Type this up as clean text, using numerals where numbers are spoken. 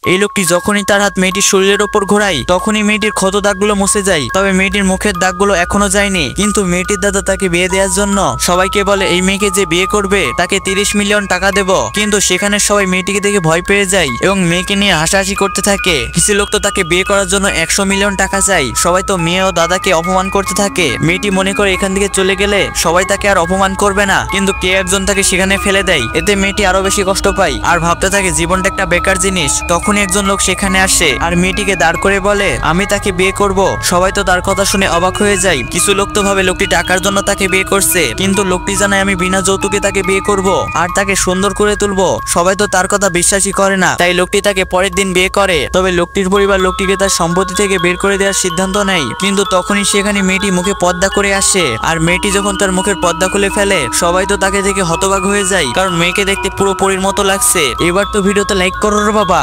এই লোকটি যখনই তার হাত মেয়েটির শরীরের ওপর ঘোরায় তখনই মেয়েটির ক্ষত দাগগুলো মুছে যায়, তবে মেয়েটির মুখের দাগগুলো এখনো যায়নি। কিন্তু মেয়েটির দাদা তাকে বিয়ে দেওয়ার জন্য সবাইকে বলে এই মেয়েকে যে বিয়ে করবে তাকে 30 মিলিয়ন টাকা দেব। কিন্তু সেখানে সবাই মেয়েটিকে দেখে ভয় পেয়ে যায় এবং মেয়েকে নিয়ে হাসাহাসি করতে থাকে। কিছু লোক তো তাকে বিয়ে করার জন্য 100 মিলিয়ন টাকা চায়। সবাই তো মেয়ে ও দাদাকে অপমান করতে থাকে। মেয়েটি মনে করে এখান থেকে চলে গেলে সবাই তাকে আর অপমান করবে না, কিন্তু কে একজন তাকে সেখানে ফেলে দেয়। এতে মেয়েটি আরো বেশি কষ্ট পায় আর ভাবতে থাকে জীবনটা একটা বেকার জিনিস। তখনই একজন লোক সেখানে আসে আর মেয়েটিকে দাঁড় করে বলে আমি তাকে বিয়ে করব। সবাই তো তার কথা শুনে অবাক হয়ে যায়। কিছু লোক তো ভাবে লোকটি টাকার জন্য তাকে বিয়ে করছে, কিন্তু লোকটি জানায় আমি বিনা যৌতুকে তাকে বিয়ে করব আর তাকে সুন্দর করে তুলবো। সবাই তো তার কথা বিশ্বাসই করে না, তাই লোকটি তাকে পরের দিন বিয়ে করে। তবে লোকটির পরিবার লোকটিকে তার সম্পত্তি থেকে বের করে দেওয়ার সিদ্ধান্ত নেয়। কিন্তু তখনই সেখানে মেয়েটি মুখে পর্দা করে আসে আর মেয়েটি যখন তার মুখের পর্দা খুলে ফেলে সবাই তো তাকে দেখে হতবাক হয়ে যায়, কারণ মেয়েকে দেখতে পুরো পরীর মতো লাগছে। এবার তো ভিডিওতে লাইক করো রে বাবা।